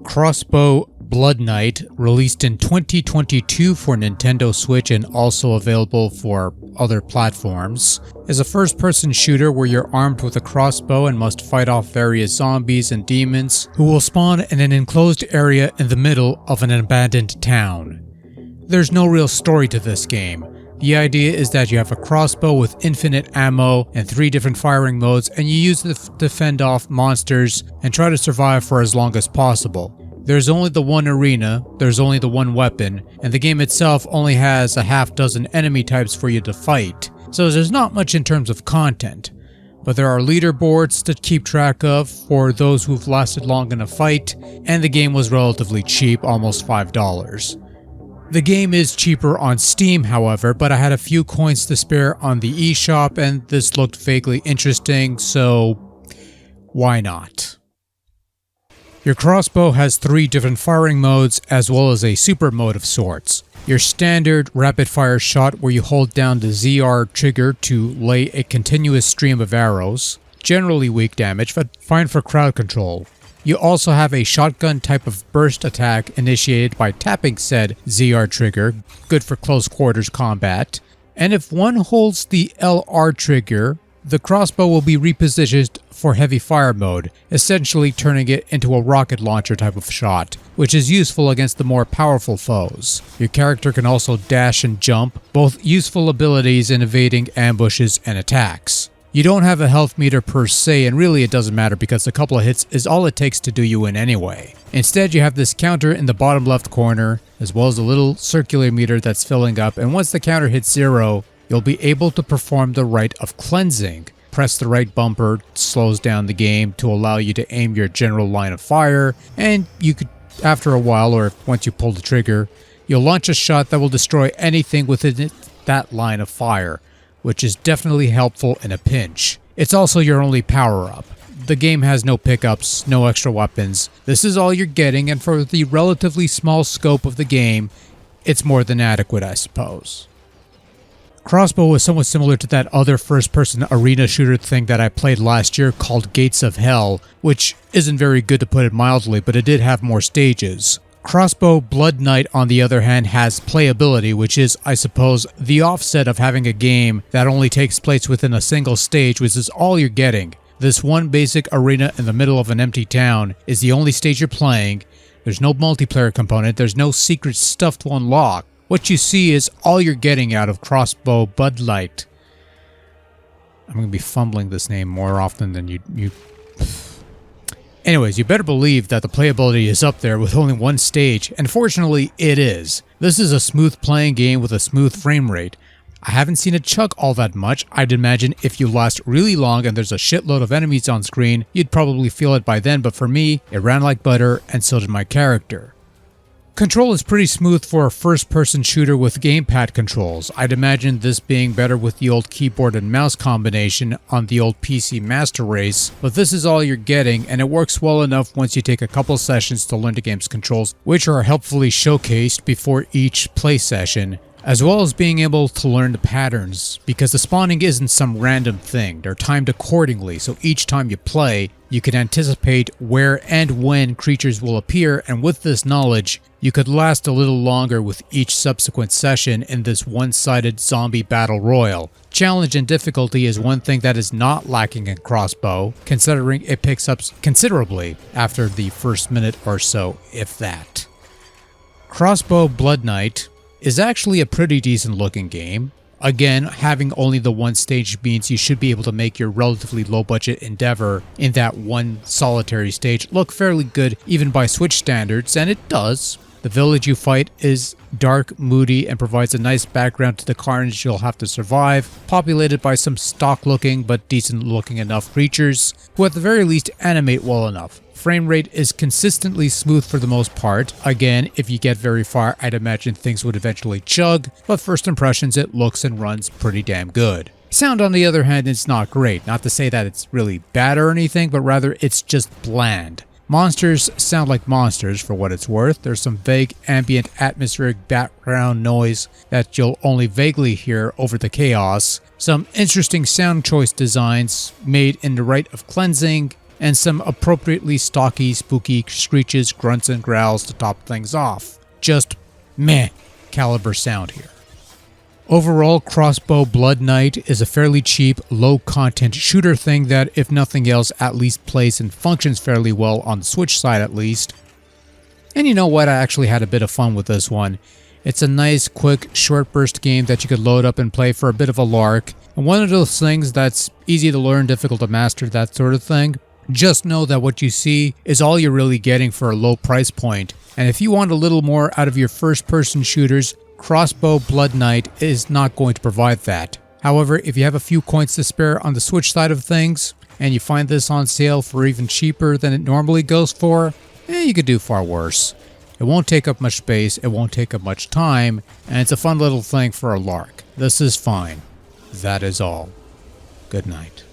Crossbow Bloodnight, released in 2022 for Nintendo Switch and also available for other platforms, is a first-person shooter where you're armed with a crossbow and must fight off various zombies and demons who will spawn in an enclosed area in the middle of an abandoned town. There's no real story to this game. The idea is that you have a crossbow with infinite ammo and 3 different firing modes, and you use it to fend off monsters and try to survive for as long as possible. There's only the one arena, there's only the one weapon, and the game itself only has a half dozen enemy types for you to fight, so there's not much in terms of content. But there are leaderboards to keep track of for those who've lasted long in a fight, and the game was relatively cheap, almost $5. The game is cheaper on Steam, however, but I had a few coins to spare on the eShop and this looked vaguely interesting, so why not? Your crossbow has 3 different firing modes as well as a super mode of sorts. Your standard rapid fire shot where you hold down the ZR trigger to lay a continuous stream of arrows, generally weak damage but fine for crowd control. You also have a shotgun type of burst attack initiated by tapping said ZR trigger, good for close quarters combat. And if one holds the LR trigger, the crossbow will be repositioned for heavy fire mode, essentially turning it into a rocket launcher type of shot, which is useful against the more powerful foes. Your character can also dash and jump, both useful abilities in evading ambushes and attacks. You don't have a health meter per se, and really it doesn't matter because a couple of hits is all it takes to do you in anyway. Instead, you have this counter in the bottom left corner, as well as a little circular meter that's filling up, and once the counter hits 0, you'll be able to perform the rite of cleansing. Press the right bumper, slows down the game to allow you to aim your general line of fire, and you could, after a while, or once you pull the trigger, you'll launch a shot that will destroy anything within that line of fire, which is definitely helpful in a pinch. It's also your only power-up. The game has no pickups, no extra weapons. This is all you're getting, and for the relatively small scope of the game, it's more than adequate, I suppose. Crossbow is somewhat similar to that other first-person arena shooter thing that I played last year called Gates of Hell, which isn't very good to put it mildly, but it did have more stages. Crossbow Bloodnight, on the other hand, has playability, which is, I suppose, the offset of having a game that only takes place within a single stage, which is all you're getting. This one basic arena in the middle of an empty town is the only stage you're playing. There's no multiplayer component, there's no secret stuff to unlock. What you see is all you're getting out of Crossbow Bloodnight. I'm going to be fumbling this name more often than you... Anyways, you better believe that the playability is up there with only one stage, and fortunately it is. This is a smooth playing game with a smooth frame rate. I haven't seen it chug all that much. I'd imagine if you last really long and there's a shitload of enemies on screen, you'd probably feel it by then, but for me, it ran like butter, and so did my character. Control is pretty smooth for a first-person shooter with gamepad controls. I'd imagine this being better with the old keyboard and mouse combination on the old PC Master Race, but this is all you're getting, and it works well enough once you take a couple sessions to learn the game's controls, which are helpfully showcased before each play session, as well as being able to learn the patterns, because the spawning isn't some random thing. They're timed accordingly, so each time you play, you can anticipate where and when creatures will appear, and with this knowledge, you could last a little longer with each subsequent session in this one-sided zombie battle royale. Challenge and difficulty is one thing that is not lacking in Crossbow, considering it picks up considerably after the first minute or so, if that. Crossbow Bloodnight is actually a pretty decent looking game. Again, having only the one stage means you should be able to make your relatively low budget endeavor in that one solitary stage look fairly good even by Switch standards, and it does. The village you fight is dark, moody, and provides a nice background to the carnage you'll have to survive, populated by some stock looking but decent looking enough creatures, who at the very least animate well enough. Frame rate is consistently smooth for the most part. Again, if you get very far, I'd imagine things would eventually chug, but first impressions, it looks and runs pretty damn good. Sound, on the other hand, is not great. Not to say that it's really bad or anything, but rather it's just bland. Monsters sound like monsters for what it's worth. There's some vague ambient atmospheric background noise that you'll only vaguely hear over the chaos. Some interesting sound choice designs made in the rite of cleansing, and some appropriately stocky, spooky screeches, grunts, and growls to top things off. Just meh caliber sound here. Overall, Crossbow Bloodnight is a fairly cheap, low-content shooter thing that, if nothing else, at least plays and functions fairly well on the Switch side at least. And you know what, I actually had a bit of fun with this one. It's a nice, quick, short burst game that you could load up and play for a bit of a lark. And one of those things that's easy to learn, difficult to master, that sort of thing. Just know that what you see is all you're really getting for a low price point. And if you want a little more out of your first-person shooters, Crossbow Bloodnight is not going to provide that. However, if you have a few coins to spare on the Switch side of things, and you find this on sale for even cheaper than it normally goes for, you could do far worse. It won't take up much space, it won't take up much time, and it's a fun little thing for a lark. This is fine. That is all. Good night.